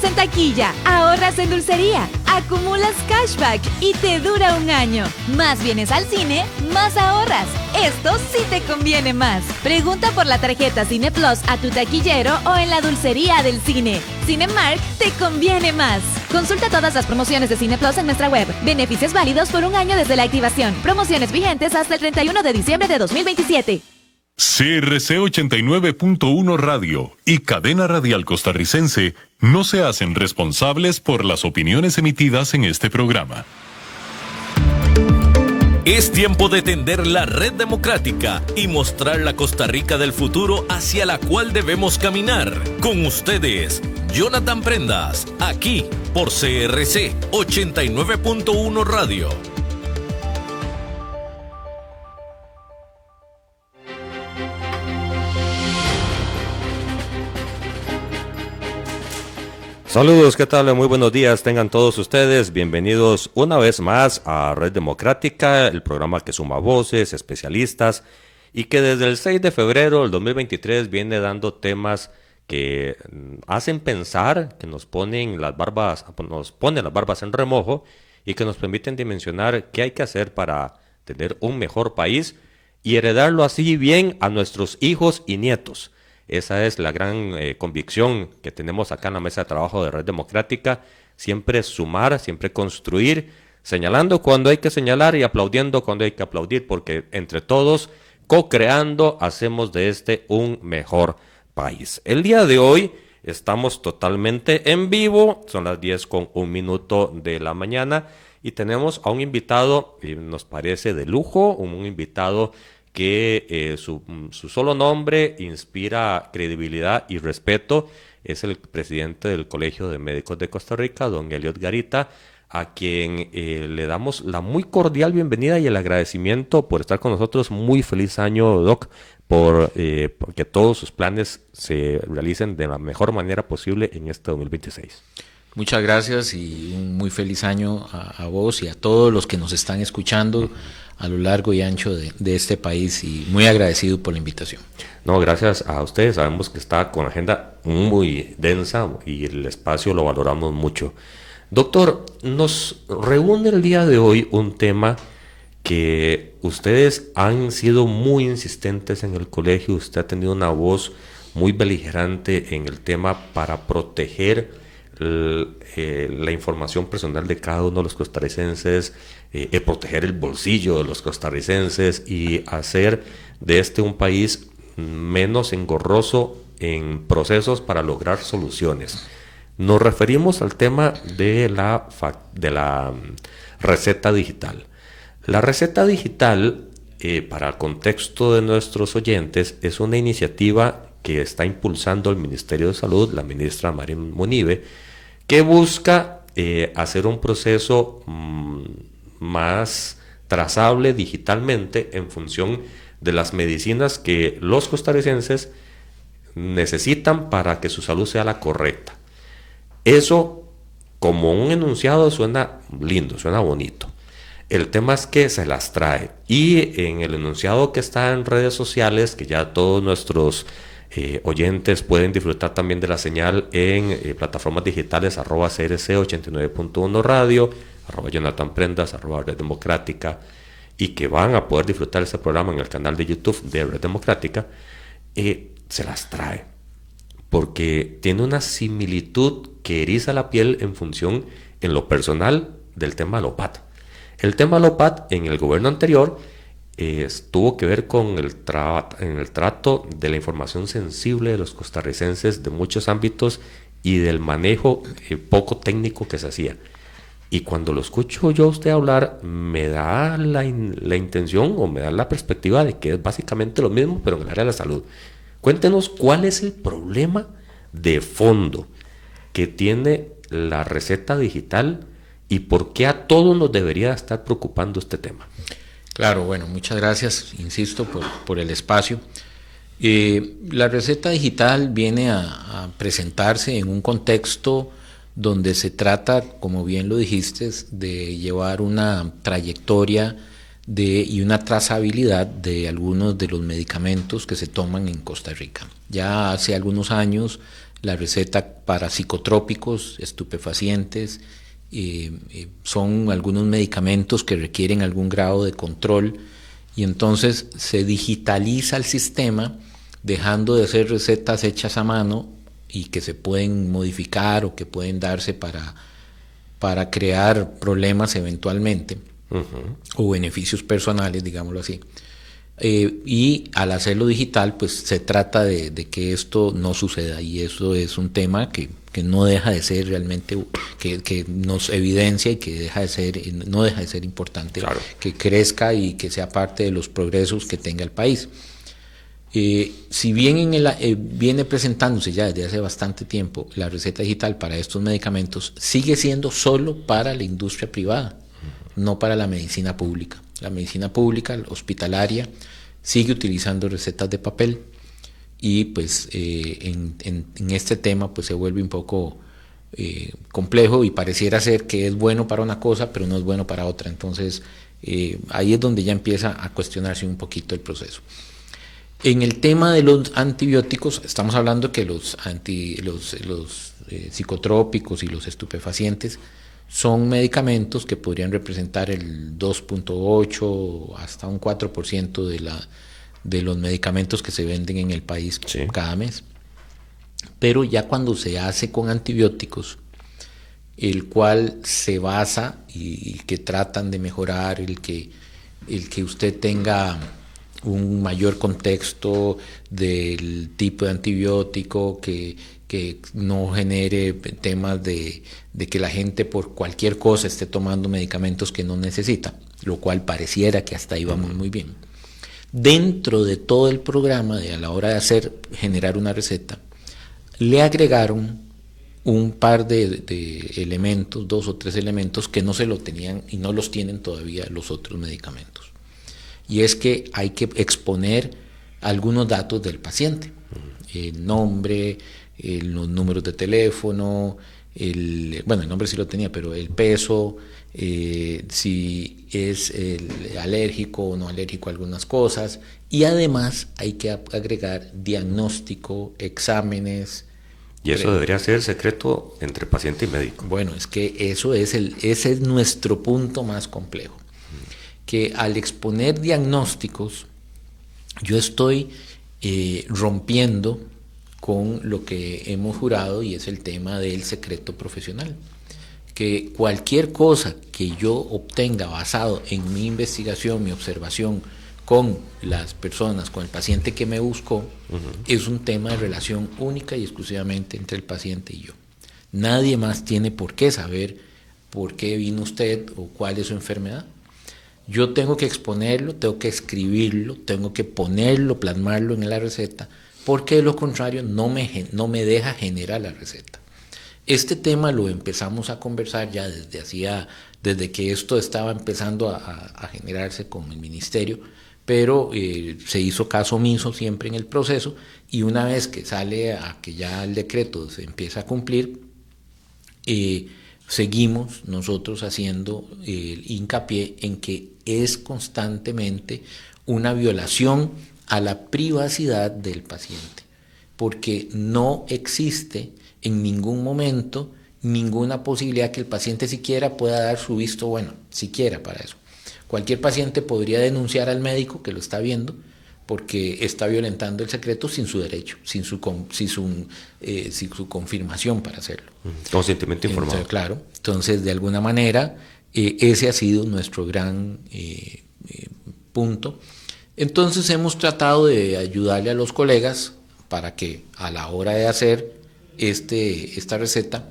en taquilla, ahorras en dulcería, acumulas cashback y te dura un año. Más vienes al cine, más ahorras. Esto sí te conviene más. Pregunta por la tarjeta Cine Plus a tu taquillero o en la dulcería del cine. Cinemark te conviene más. Consulta todas las promociones de Cine Plus en nuestra web. Beneficios válidos por un año desde la activación. Promociones vigentes hasta el 31 de diciembre de 2027. CRC 89.1 Radio y Cadena Radial Costarricense no se hacen responsables por las opiniones emitidas en este programa. Es tiempo de tender la red democrática y mostrar la Costa Rica del futuro hacia la cual debemos caminar. Con ustedes, Jonathan Prendas, aquí por CRC 89.1 Radio. Saludos, ¿qué tal? Muy buenos días, tengan todos ustedes bienvenidos una vez más a Red Democrática, el programa que suma voces, especialistas y que desde el 6 de febrero del 2023 viene dando temas que hacen pensar, que nos ponen las barbas en remojo y que nos permiten dimensionar qué hay que hacer para tener un mejor país y heredarlo así bien a nuestros hijos y nietos. Esa es la gran convicción que tenemos acá en la mesa de trabajo de Red Democrática, siempre sumar, siempre construir, señalando cuando hay que señalar y aplaudiendo cuando hay que aplaudir, porque entre todos, co-creando, hacemos de este un mejor país. El día de hoy estamos totalmente en vivo, son las 10:01 de la mañana y tenemos a un invitado, nos parece de lujo, un invitado que su solo nombre inspira credibilidad y respeto. Es el presidente del Colegio de Médicos de Costa Rica, don Eliot Garita, a quien le damos la muy cordial bienvenida y el agradecimiento por estar con nosotros. Muy feliz año, Doc, por que todos sus planes se realicen de la mejor manera posible en este 2026. Muchas gracias y un muy feliz año a vos y a todos los que nos están escuchando a lo largo y ancho de este país, y muy agradecido por la invitación. No, gracias a ustedes. Sabemos que está con agenda muy densa y el espacio lo valoramos mucho. Doctor, nos reúne el día de hoy un tema que ustedes han sido muy insistentes en el colegio. Usted ha tenido una voz muy beligerante en el tema para proteger la información personal de cada uno de los costarricenses, proteger el bolsillo de los costarricenses y hacer de este un país menos engorroso en procesos para lograr soluciones. Nos referimos al tema de la receta digital. La receta digital, para el contexto de nuestros oyentes, es una iniciativa que está impulsando el Ministerio de Salud, la ministra Marín Munive, que busca hacer un proceso más trazable digitalmente en función de las medicinas que los costarricenses necesitan para que su salud sea la correcta. Eso, como un enunciado, suena lindo, suena bonito. El tema es que se las trae, y en el enunciado que está en redes sociales, que ya todos nuestros oyentes pueden disfrutar también de la señal en plataformas digitales, @CRC 89.1 Radio, @Jonathan Prendas, @Red Democrática, y que van a poder disfrutar ese programa en el canal de YouTube de Red Democrática. Se las trae porque tiene una similitud que eriza la piel en función, en lo personal, del tema LOPAT. El tema LOPAT en el gobierno anterior tuvo que ver con el trato de la información sensible de los costarricenses de muchos ámbitos y del manejo poco técnico que se hacía. Y cuando lo escucho yo a usted hablar, me da la intención o me da la perspectiva de que es básicamente lo mismo, pero en el área de la salud. Cuéntenos cuál es el problema de fondo que tiene la receta digital y por qué a todos nos debería estar preocupando este tema. Claro, bueno, muchas gracias, insisto, por el espacio. La receta digital viene a presentarse en un contexto donde se trata, como bien lo dijiste, de llevar una trayectoria y una trazabilidad de algunos de los medicamentos que se toman en Costa Rica. Ya hace algunos años la receta para psicotrópicos, estupefacientes, son algunos medicamentos que requieren algún grado de control, y entonces se digitaliza el sistema, dejando de ser recetas hechas a mano y que se pueden modificar o que pueden darse para crear problemas eventualmente, o beneficios personales, digámoslo así. Y al hacerlo digital, pues se trata de que esto no suceda, y eso es un tema que no deja de ser realmente, que nos evidencia y que no deja de ser importante, claro, que crezca y que sea parte de los progresos que tenga el país. Si bien viene presentándose ya desde hace bastante tiempo la receta digital para estos medicamentos, sigue siendo solo para la industria privada, no para la medicina pública. La medicina pública, hospitalaria, sigue utilizando recetas de papel, y pues en este tema pues se vuelve un poco complejo, y pareciera ser que es bueno para una cosa pero no es bueno para otra. Entonces ahí es donde ya empieza a cuestionarse un poquito el proceso. En el tema de los antibióticos, estamos hablando que los psicotrópicos y los estupefacientes son medicamentos que podrían representar el 2.8 hasta un 4% de los medicamentos que se venden en el país, sí, cada mes. Pero ya cuando se hace con antibióticos, el cual se basa y que tratan de mejorar el que usted tenga un mayor contexto del tipo de antibiótico, que no genere temas de que la gente por cualquier cosa esté tomando medicamentos que no necesita, lo cual pareciera que hasta ahí vamos muy bien. Dentro de todo el programa, a la hora de generar una receta, le agregaron un par de elementos, 2 o 3 elementos que no se lo tenían y no los tienen todavía los otros medicamentos. Y es que hay que exponer algunos datos del paciente, el nombre, los números de teléfono, el nombre sí lo tenía, pero el peso, si es alérgico o no alérgico a algunas cosas, y además hay que agregar diagnóstico, exámenes. Y eso debería ser secreto entre paciente y médico. Bueno, es que ese es nuestro punto más complejo, que al exponer diagnósticos yo estoy rompiendo con lo que hemos jurado, y es el tema del secreto profesional, que cualquier cosa que yo obtenga basado en mi investigación, mi observación con las personas, con el paciente que me buscó, es un tema de relación única y exclusivamente entre el paciente y yo. Nadie más tiene por qué saber por qué vino usted o cuál es su enfermedad. Yo tengo que exponerlo, tengo que escribirlo, tengo que ponerlo, plasmarlo en la receta, porque de lo contrario no me deja generar la receta. Este tema lo empezamos a conversar ya desde que esto estaba empezando a generarse con el ministerio, pero se hizo caso omiso siempre en el proceso, y una vez que sale a que ya el decreto se empieza a cumplir, seguimos nosotros haciendo hincapié en que es constantemente una violación a la privacidad del paciente, porque no existe en ningún momento ninguna posibilidad que el paciente siquiera pueda dar su visto bueno, siquiera para eso. Cualquier paciente podría denunciar al médico que lo está viendo porque está violentando el secreto sin su derecho, sin su confirmación para hacerlo. Consentimiento informado. Entonces, claro, entonces de alguna manera ese ha sido nuestro gran punto. Entonces hemos tratado de ayudarle a los colegas para que a la hora de hacer esta receta,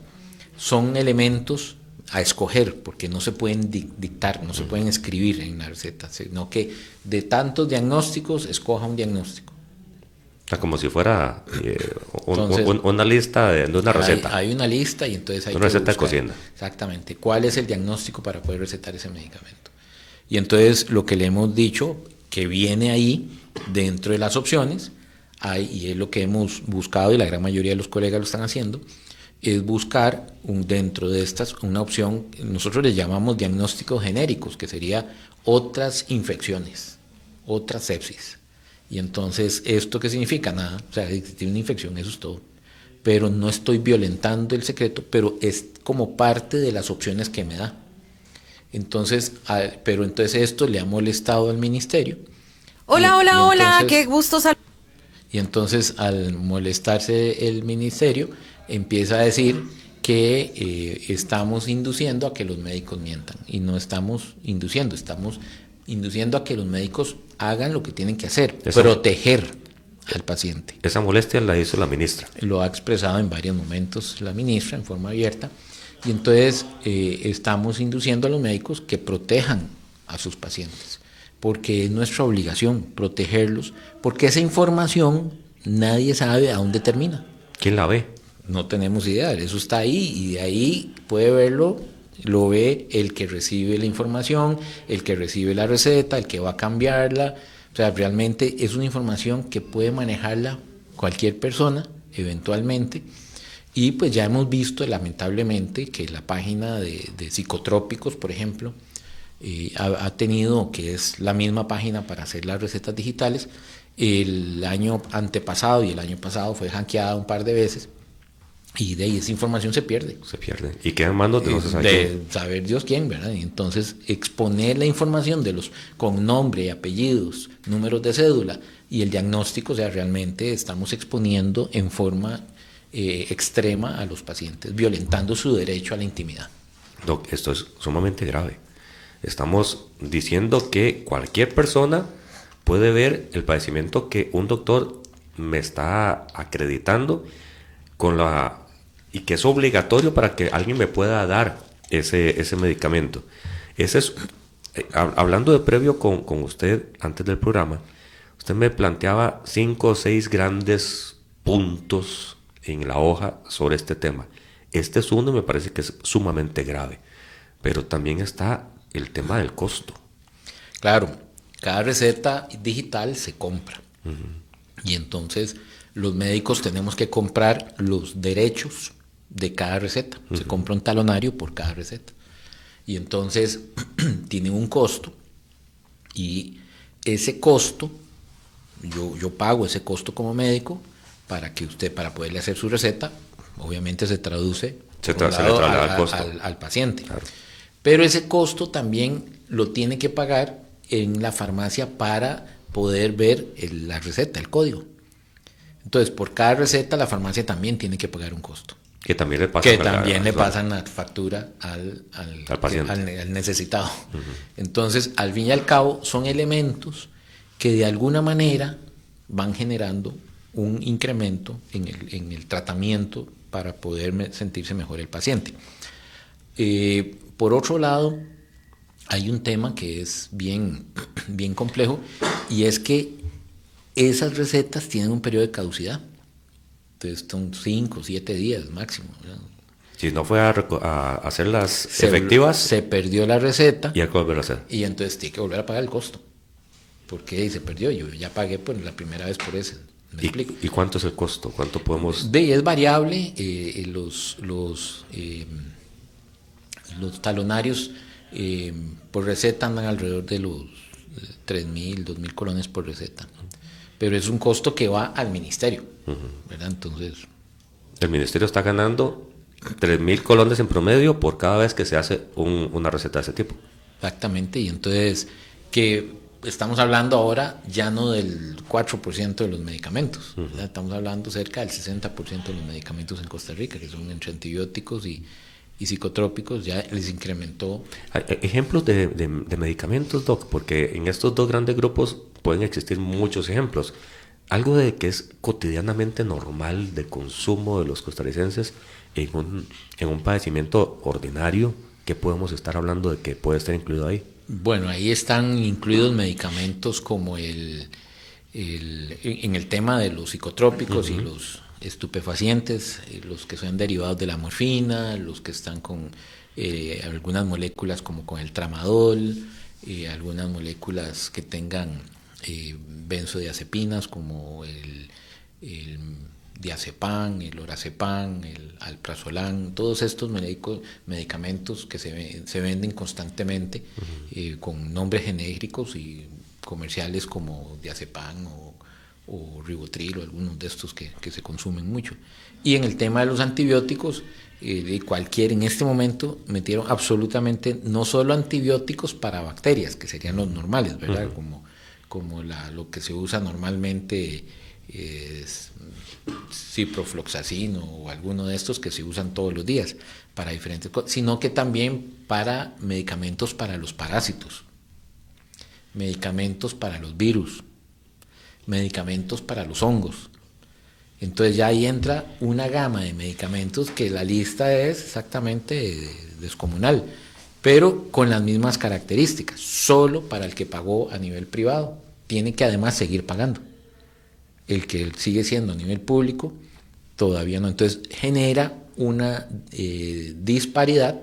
son elementos a escoger, porque no se pueden dictar, no se pueden escribir en la receta, sino que de tantos diagnósticos escoja un diagnóstico. O sea, como si fuera una lista de una receta. Hay una lista, y entonces hay una que receta buscar de cocina. Exactamente, cuál es el diagnóstico para poder recetar ese medicamento. Y entonces lo que le hemos dicho, que viene ahí dentro de las opciones, y es lo que hemos buscado, y la gran mayoría de los colegas lo están haciendo, es buscar dentro de estas una opción, nosotros le llamamos diagnósticos genéricos, que sería otras infecciones, otras sepsis. Y entonces, ¿esto qué significa? Nada, o sea, si tiene una infección, eso es todo. pero no estoy violentando el secreto, pero es como parte de las opciones que me da. Entonces, pero entonces esto le ha molestado al ministerio. Hola, qué gusto saludar. Y entonces al molestarse el ministerio, empieza a decir que estamos induciendo a que los médicos mientan. Y no estamos induciendo, estamos induciendo a que los médicos hagan lo que tienen que hacer, proteger al paciente. Esa molestia la hizo la ministra. Lo ha expresado en varios momentos la ministra en forma abierta. Y entonces estamos induciendo a los médicos que protejan a sus pacientes, porque es nuestra obligación protegerlos, porque esa información nadie sabe a dónde termina. ¿Quién la ve? No tenemos idea, eso está ahí y de ahí puede verlo, lo ve el que recibe la información, el que recibe la receta, el que va a cambiarla. O sea, realmente es una información que puede manejarla cualquier persona eventualmente. Y pues ya hemos visto lamentablemente que la página de psicotrópicos, por ejemplo, ha tenido, que es la misma página para hacer las recetas digitales, el año antepasado y el año pasado fue hackeada un par de veces y de ahí esa información se pierde. Se pierde. Y queda en manos de no se sabe quién. Saber Dios quién, ¿verdad? Y entonces exponer la información de los con nombre, apellidos, números de cédula y el diagnóstico, o sea, realmente estamos exponiendo en forma extrema a los pacientes, violentando su derecho a la intimidad. Doc, esto es sumamente grave. Estamos diciendo que cualquier persona puede ver el padecimiento que un doctor me está acreditando y que es obligatorio para que alguien me pueda dar ese medicamento. Ese es, hablando de previo con usted antes del programa, usted me planteaba 5 o 6 grandes puntos en la hoja sobre este tema. Este es uno y me parece que es sumamente grave, pero también está el tema del costo. Claro, cada receta digital se compra. Y entonces los médicos tenemos que comprar los derechos de cada receta. Se compra un talonario por cada receta. Y entonces tiene un costo. Y ese costo, yo pago ese costo como médico para que usted, para poderle hacer su receta, obviamente se traduce al paciente. Claro. Pero ese costo también lo tiene que pagar en la farmacia para poder ver la receta, el código. Entonces, por cada receta, la farmacia también tiene que pagar un costo. Que también le pasan la factura al paciente, al necesitado. Entonces, al fin y al cabo, son elementos que de alguna manera van generando un incremento en el tratamiento para poder sentirse mejor el paciente. Por otro lado, hay un tema que es bien complejo, y es que esas recetas tienen un periodo de caducidad. Entonces son 5 o 7 días máximo, ¿verdad? Si no fue a hacerlas efectivas, se perdió la receta y hay que volver a hacer. Y entonces tiene que volver a pagar el costo. Porque se perdió, yo ya pagué por la primera vez por ese. ¿Y cuánto es el costo? ¿Cuánto podemos...? Es variable. Los talonarios por receta andan alrededor de los 3.000, 2.000 colones por receta. Pero es un costo que va al ministerio, ¿verdad? Entonces... El ministerio está ganando 3.000 colones en promedio por cada vez que se hace una receta de ese tipo. Exactamente, y entonces que estamos hablando ahora ya no del 4% de los medicamentos, estamos hablando cerca del 60% de los medicamentos en Costa Rica, que son entre antibióticos y psicotrópicos, ya les incrementó. Hay ejemplos de medicamentos, Doc, porque en estos dos grandes grupos pueden existir muchos ejemplos. Algo de que es cotidianamente normal de consumo de los costarricenses en un padecimiento ordinario, ¿qué podemos estar hablando de que puede estar incluido ahí? Bueno, ahí están incluidos medicamentos como en el tema de los psicotrópicos y los estupefacientes, los que son derivados de la morfina, los que están con algunas moléculas como con el tramadol, algunas moléculas que tengan benzodiazepinas como el diazepam, el lorazepam, el alprazolam, todos estos medicamentos que se venden constantemente con nombres genéricos y comerciales como diazepam o Rivotril o algunos de estos que se consumen mucho. Y en el tema de los antibióticos, en este momento metieron absolutamente no solo antibióticos para bacterias, que serían los normales, ¿verdad? Como lo que se usa normalmente, ciprofloxacino o alguno de estos que se usan todos los días para diferentes cosas, sino que también para medicamentos para los parásitos, medicamentos para los virus, medicamentos para los hongos. Entonces ya ahí entra una gama de medicamentos que la lista es exactamente descomunal, pero con las mismas características, solo para el que pagó a nivel privado. Tiene que además seguir pagando. El que sigue siendo a nivel público, todavía no. Entonces genera una disparidad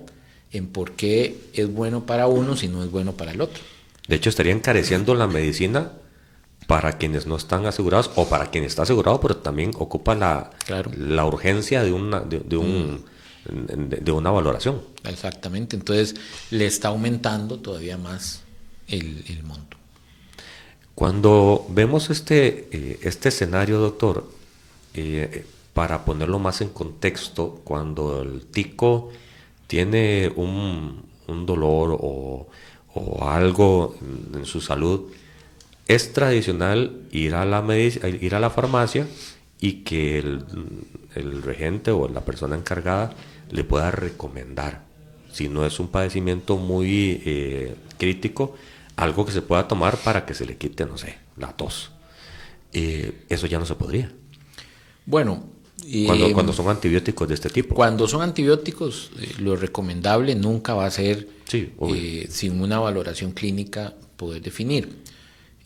en por qué es bueno para uno si no es bueno para el otro. De hecho, estaría encareciendo la medicina para quienes no están asegurados o para quien está asegurado, pero también ocupa la urgencia de una valoración. Exactamente, entonces le está aumentando todavía más el monto. Cuando vemos este escenario, doctor, para ponerlo más en contexto, cuando el tico tiene un dolor o algo en su salud, es tradicional ir a la farmacia y que el regente o la persona encargada le pueda recomendar, si no es un padecimiento muy crítico, algo que se pueda tomar para que se le quite, no sé, la tos. Eso ya no se podría. Bueno, cuando son antibióticos de este tipo. Cuando son antibióticos, lo recomendable nunca va a ser sin una valoración clínica poder definir.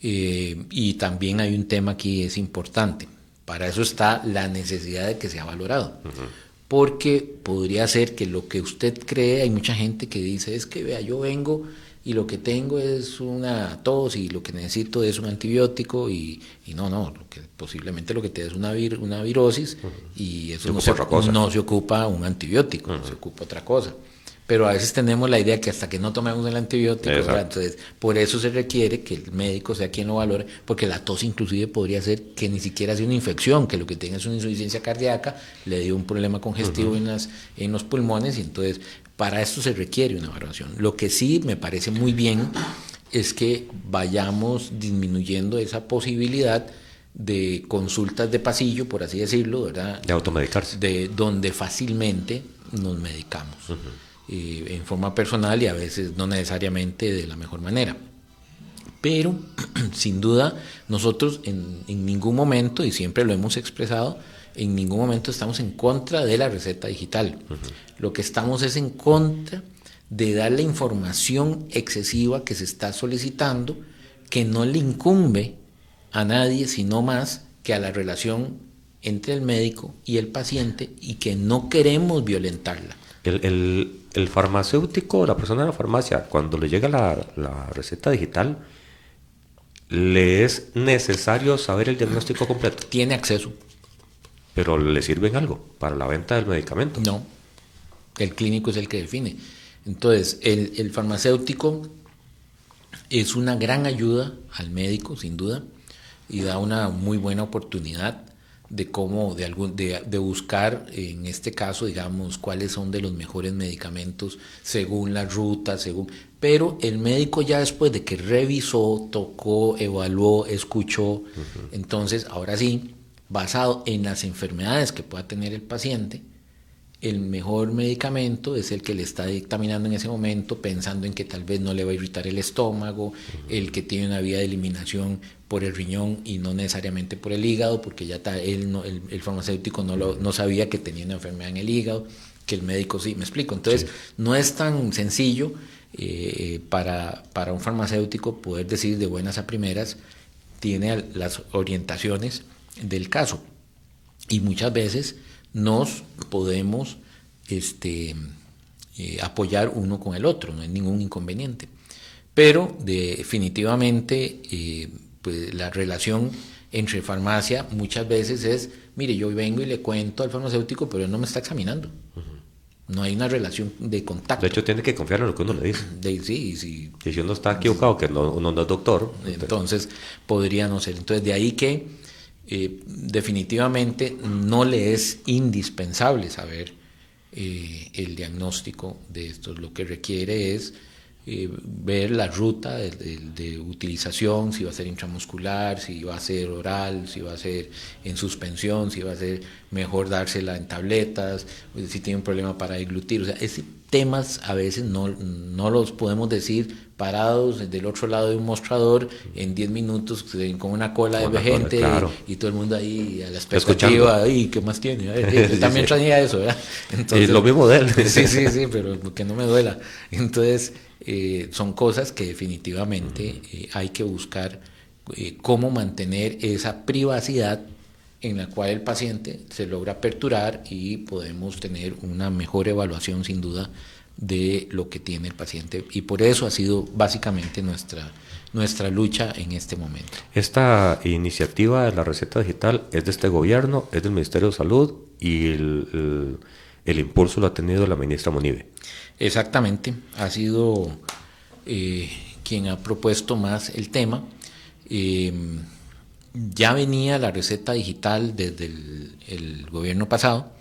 Y también hay un tema aquí es importante. Para eso está la necesidad de que sea valorado. Porque podría ser que lo que usted cree, hay mucha gente que dice, es que vea, yo vengo y lo que tengo es una tos y lo que necesito es un antibiótico y no, posiblemente lo que te da es una virosis y eso no se ocupa un antibiótico, se ocupa otra cosa. Pero a veces tenemos la idea que hasta que no tomemos el antibiótico, entonces por eso se requiere que el médico sea quien lo valore, porque la tos inclusive podría ser que ni siquiera sea una infección, que lo que tenga es una insuficiencia cardíaca, le dio un problema congestivo en los pulmones, y entonces para esto se requiere una valoración. Lo que sí me parece muy bien es que vayamos disminuyendo esa posibilidad de consultas de pasillo, por así decirlo, ¿verdad? De automedicarse. De donde fácilmente nos medicamos. En forma personal y a veces no necesariamente de la mejor manera. Pero, sin duda, nosotros en ningún momento, y siempre lo hemos expresado, en ningún momento estamos en contra de la receta digital. Lo que estamos es en contra de dar la información excesiva que se está solicitando, que no le incumbe a nadie, sino más que a la relación entre el médico y el paciente, y que no queremos violentarla. El farmacéutico, la persona de la farmacia, cuando le llega la receta digital, ¿le es necesario saber el diagnóstico completo? Tiene acceso. ¿Pero le sirve en algo para la venta del medicamento? No, el clínico es el que define. Entonces, el farmacéutico es una gran ayuda al médico, sin duda, y da una muy buena oportunidad de buscar, en este caso, digamos, cuáles son de los mejores medicamentos según la ruta, pero el médico ya después de que revisó, tocó, evaluó, escuchó, entonces ahora sí, basado en las enfermedades que pueda tener el paciente, el mejor medicamento es el que le está dictaminando en ese momento, pensando en que tal vez no le va a irritar el estómago, el que tiene una vía de eliminación por el riñón y no necesariamente por el hígado, porque ya el farmacéutico no sabía que tenía una enfermedad en el hígado, que el médico sí, me explico. Entonces, no es tan sencillo para un farmacéutico poder decir de buenas a primeras, tiene las orientaciones del caso. Y muchas veces nos podemos apoyar uno con el otro, no hay ningún inconveniente. Pero definitivamente pues la relación entre farmacia muchas veces es, mire, yo vengo y le cuento al farmacéutico, pero él no me está examinando. No hay una relación de contacto. De hecho, tiene que confiar en lo que uno le dice. Sí. Y si uno está equivocado, que uno no es doctor. Entonces podría no ser. Entonces, de ahí que definitivamente no le es indispensable saber el diagnóstico de esto. Lo que requiere es ver la ruta de utilización, si va a ser intramuscular, si va a ser oral, si va a ser en suspensión, si va a ser mejor dársela en tabletas, si tiene un problema para deglutir. O sea, temas a veces no los podemos decir parados del otro lado de un mostrador en 10 minutos con una cola de gente, claro. y todo el mundo ahí a la expectativa, ¿y qué más tiene? Yo también traía eso, ¿verdad? Entonces, y lo mismo de él. Sí, pero que no me duela. Entonces, son cosas que definitivamente hay que buscar cómo mantener esa privacidad en la cual el paciente se logra aperturar y podemos tener una mejor evaluación sin duda de lo que tiene el paciente, y por eso ha sido básicamente nuestra lucha en este momento. Esta iniciativa de la receta digital es de este gobierno, es del Ministerio de Salud, y el impulso lo ha tenido la ministra Monive. Exactamente, ha sido quien ha propuesto más el tema. Ya venía la receta digital desde el gobierno pasado,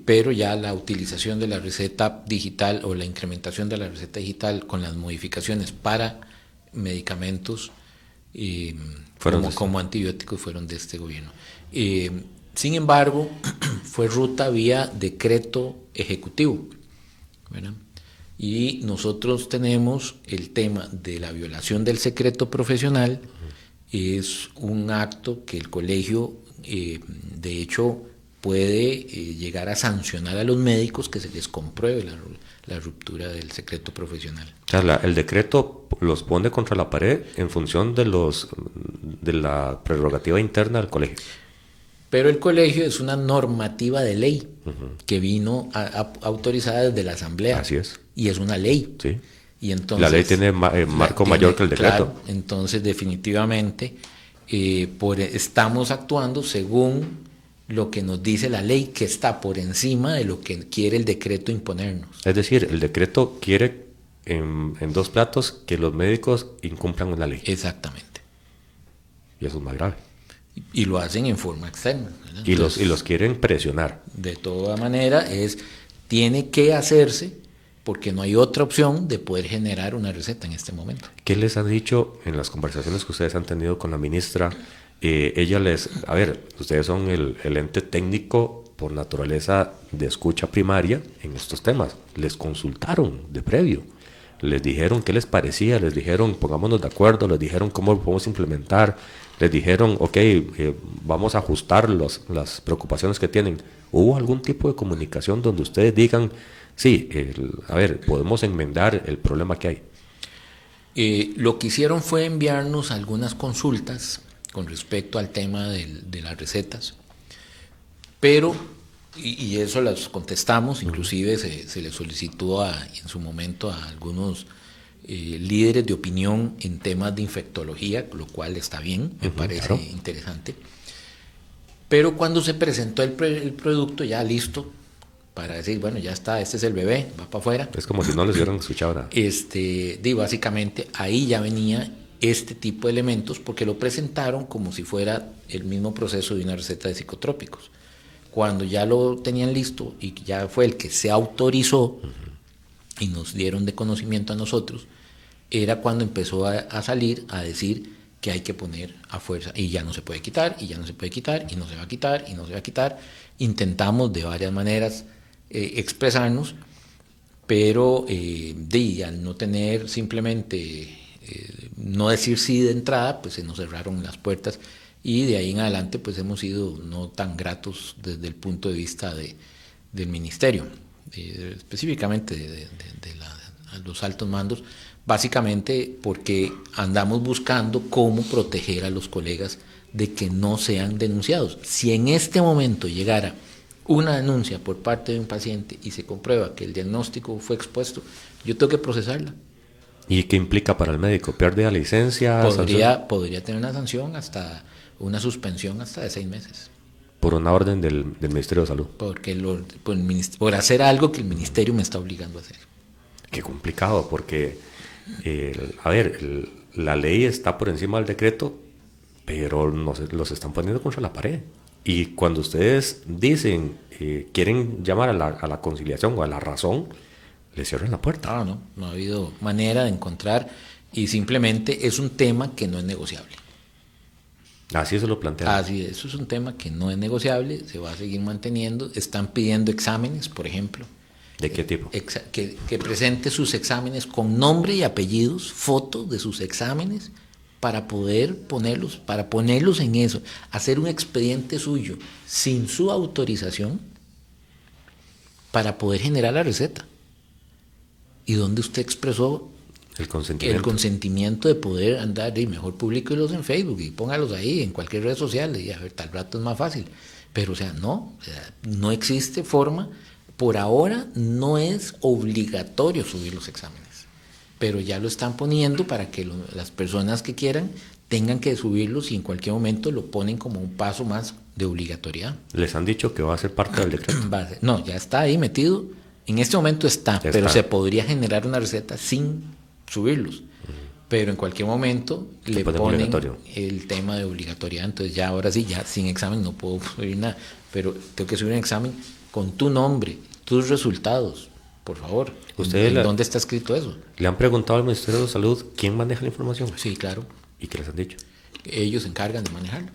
pero ya la utilización de la receta digital o la incrementación de la receta digital con las modificaciones para medicamentos como antibióticos fueron de este gobierno. Sin embargo, fue ruta vía decreto ejecutivo, ¿verdad? Y nosotros tenemos el tema de la violación del secreto profesional. Es un acto que el colegio, de hecho, puede llegar a sancionar a los médicos que se les compruebe la ruptura del secreto profesional. O sea, el decreto los pone contra la pared en función de la prerrogativa interna del colegio. Pero el colegio es una normativa de ley que vino autorizada desde la Asamblea. Así es. Y es una ley. Sí. Y entonces, la ley tiene marco mayor que el decreto. Claro, entonces definitivamente estamos actuando según lo que nos dice la ley, que está por encima de lo que quiere el decreto imponernos. Es decir, el decreto quiere en dos platos que los médicos incumplan una ley. Exactamente. Y eso es más grave. Y lo hacen en forma externa, ¿verdad? Y los quieren presionar. De toda manera, tiene que hacerse, porque no hay otra opción de poder generar una receta en este momento. ¿Qué les han dicho en las conversaciones que ustedes han tenido con la ministra? Ella ustedes son el ente técnico por naturaleza de escucha primaria en estos temas. Les consultaron de previo, les dijeron qué les parecía, les dijeron pongámonos de acuerdo, les dijeron cómo lo podemos implementar, les dijeron vamos a ajustar las preocupaciones que tienen. ¿Hubo algún tipo de comunicación donde ustedes digan sí, podemos enmendar el problema que hay? Lo que hicieron fue enviarnos algunas consultas con respecto al tema de las recetas, pero, y eso las contestamos, inclusive se le solicitó en su momento a algunos líderes de opinión en temas de infectología, lo cual está bien, me parece interesante, pero cuando se presentó el producto ya listo, para decir, bueno, ya está, este es el bebé, va para afuera. Es como si no les hubieran escuchado nada. Básicamente ahí ya venía este tipo de elementos porque lo presentaron como si fuera el mismo proceso de una receta de psicotrópicos. Cuando ya lo tenían listo y ya fue el que se autorizó y nos dieron de conocimiento a nosotros, era cuando empezó a salir a decir que hay que poner a fuerza y ya no se puede quitar, y ya no se puede quitar, y no se va a quitar, y no se va a quitar. Intentamos de varias maneras expresarnos, pero al no tener simplemente no decir sí de entrada, pues se nos cerraron las puertas y de ahí en adelante pues hemos sido no tan gratos desde el punto de vista del ministerio, específicamente de los altos mandos, básicamente porque andamos buscando cómo proteger a los colegas de que no sean denunciados. Si en este momento llegara una denuncia por parte de un paciente y se comprueba que el diagnóstico fue expuesto, yo tengo que procesarla. ¿Y qué implica para el médico? ¿Pierde la licencia? Podría tener una sanción, hasta una suspensión hasta de 6 meses. Por una orden del Ministerio de Salud. Por hacer algo que el Ministerio me está obligando a hacer. Qué complicado, porque la ley está por encima del decreto pero los están poniendo contra la pared. Y cuando ustedes dicen, quieren llamar a la conciliación o a la razón, le cierran la puerta. No ha habido manera de encontrar, y simplemente es un tema que no es negociable. Así se lo plantea. Así es, eso es un tema que no es negociable, se va a seguir manteniendo. Están pidiendo exámenes, por ejemplo. ¿De qué tipo? Que presente sus exámenes con nombre y apellidos, fotos de sus exámenes, para poder ponerlos en eso, hacer un expediente suyo sin su autorización para poder generar la receta. ¿Y dónde usted expresó el consentimiento de poder andar? Y mejor publíquelos en Facebook y póngalos ahí en cualquier red social, y a ver, tal rato es más fácil. Pero no existe forma. Por ahora no es obligatorio subir los exámenes, pero ya lo están poniendo para que las personas que quieran tengan que subirlos, y en cualquier momento lo ponen como un paso más de obligatoriedad. ¿Les han dicho que va a ser parte del decreto? No, ya está ahí metido. En este momento está, pero se podría generar una receta sin subirlos. Pero en cualquier momento le ponen el tema de obligatoriedad. Entonces ya ahora sí, ya sin examen no puedo subir nada, pero tengo que subir un examen con tu nombre, tus resultados, por favor. ¿Dónde está escrito eso? ¿Le han preguntado al Ministerio de Salud quién maneja la información? Sí, claro. ¿Y qué les han dicho? Ellos se encargan de manejarlo.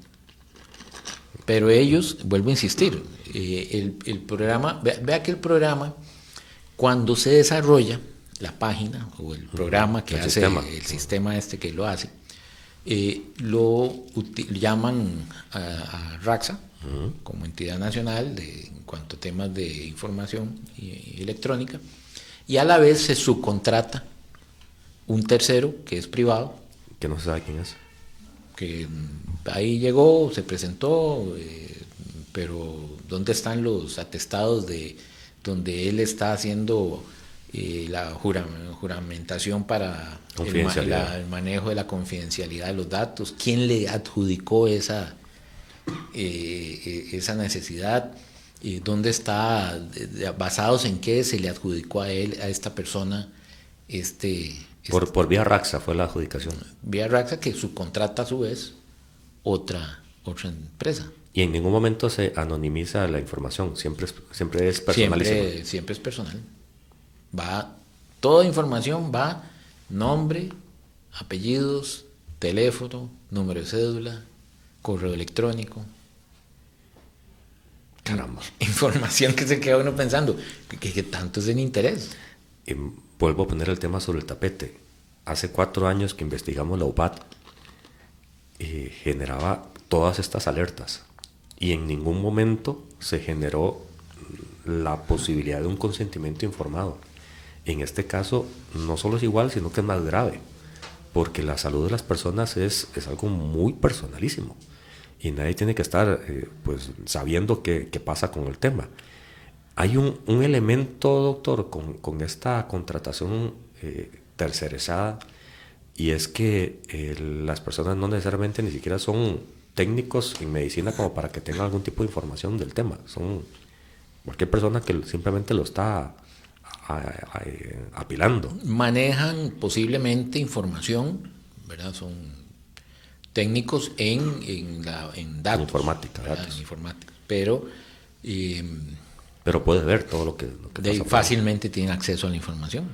Pero ellos, vuelvo a insistir, el programa, vea que el programa, cuando se desarrolla la página o el programa que hace el sistema que lo hace, lo llaman a RACSA como entidad nacional en cuanto a temas de información y electrónica, y a la vez se subcontrata un tercero que es privado, que no se sabe quién es, que ahí llegó, se presentó, pero ¿dónde están los atestados de donde él está haciendo la juramentación para el manejo de la confidencialidad de los datos? ¿Quién le adjudicó esa necesidad? ¿Dónde está? ¿Basados en qué se le adjudicó a él, a esta persona? Por vía RACSA fue la adjudicación. Vía RACSA, que subcontrata a su vez otra empresa. Y en ningún momento se anonimiza la información, siempre es personalizada. Siempre es personal. Toda información va: nombre, apellidos, teléfono, número de cédula, correo electrónico. Caramba. Información que se queda uno pensando, que tanto es el interés. Vuelvo a poner el tema sobre el tapete. Hace 4 años que investigamos la UPAD, generaba todas estas alertas, y en ningún momento se generó la posibilidad de un consentimiento informado. En este caso no solo es igual, sino que es más grave, porque la salud de las personas es algo muy personalísimo, y nadie tiene que estar sabiendo qué pasa con el tema. Hay un elemento, doctor, con esta contratación tercerizada, y es que las personas no necesariamente ni siquiera son técnicos en medicina como para que tengan algún tipo de información del tema. Son cualquier persona que simplemente lo está apilando. Manejan posiblemente información, ¿verdad? Son técnicos en datos. Informática, datos. En informática. Pero puede ver todo lo que pasa. Fácilmente tienen acceso a la información.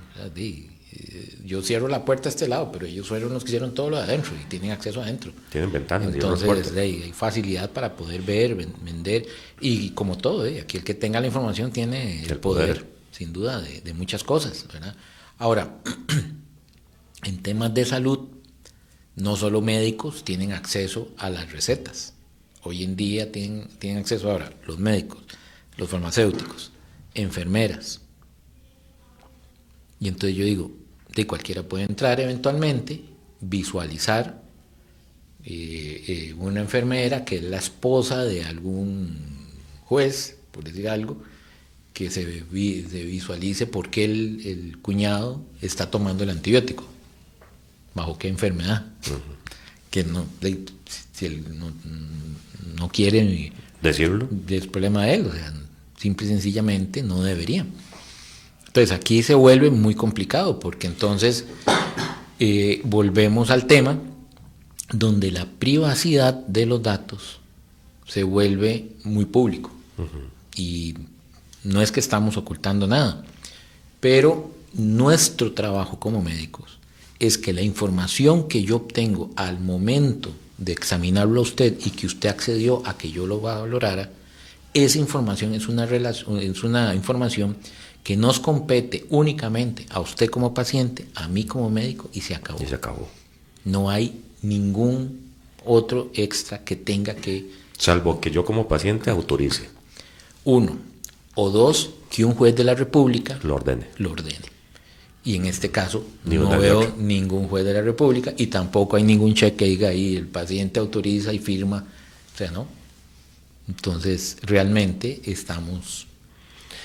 Yo cierro la puerta a este lado, pero ellos fueron los que hicieron todo lo de adentro y tienen acceso adentro. Tienen ventanas. Entonces hay facilidad para poder ver, vender, y como todo, aquí el que tenga la información tiene el poder, sin duda, de muchas cosas, ¿verdad? Ahora, en temas de salud, no solo médicos tienen acceso a las recetas. Hoy en día tienen acceso ahora los médicos, los farmacéuticos, enfermeras. Y entonces yo digo, cualquiera puede entrar eventualmente, visualizar una enfermera que es la esposa de algún juez, por decir algo, que se visualice por qué el cuñado está tomando el antibiótico, bajo qué enfermedad. Que si él no quiere decirlo, es problema de él, simple y sencillamente no debería. Entonces aquí se vuelve muy complicado, porque entonces volvemos al tema donde la privacidad de los datos se vuelve muy público. Y no es que estamos ocultando nada, pero nuestro trabajo como médicos es que la información que yo obtengo al momento de examinarlo a usted y que usted accedió a que yo lo valorara, esa información es una información que nos compete únicamente a usted como paciente, a mí como médico, y se acabó. Y se acabó. No hay ningún otro extra que tenga que... Salvo que yo como paciente autorice. 1 o 2, que un juez de la República Lo ordene. Y en este caso Ni no una ni veo otra. ningún juez de la República y tampoco hay ningún cheque que diga ahí el paciente autoriza y firma. O sea, ¿no? Entonces, realmente estamos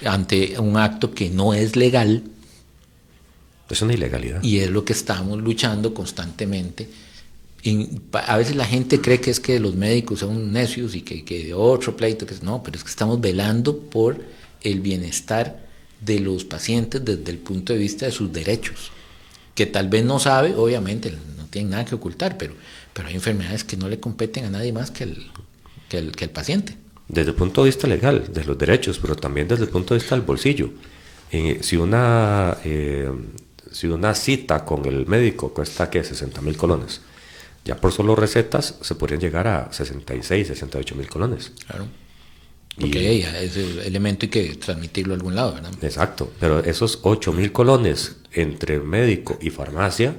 ante un acto que no es legal. Es una ilegalidad. Y es lo que estamos luchando constantemente. A veces la gente cree que es que los médicos son necios y que otro pleito, no, pero es que estamos velando por el bienestar de los pacientes desde el punto de vista de sus derechos, que tal vez no sabe, obviamente no tienen nada que ocultar, pero hay enfermedades que no le competen a nadie más que el paciente. Desde el punto de vista legal, de los derechos, pero también desde el punto de vista del bolsillo. Si una cita con el médico cuesta, ¿qué? 60,000 colones. Ya por solo recetas se podrían llegar a 66, 68,000 colones. Claro. Porque ese elemento hay que transmitirlo a algún lado, ¿verdad? Exacto, pero esos 8,000 colones entre médico y farmacia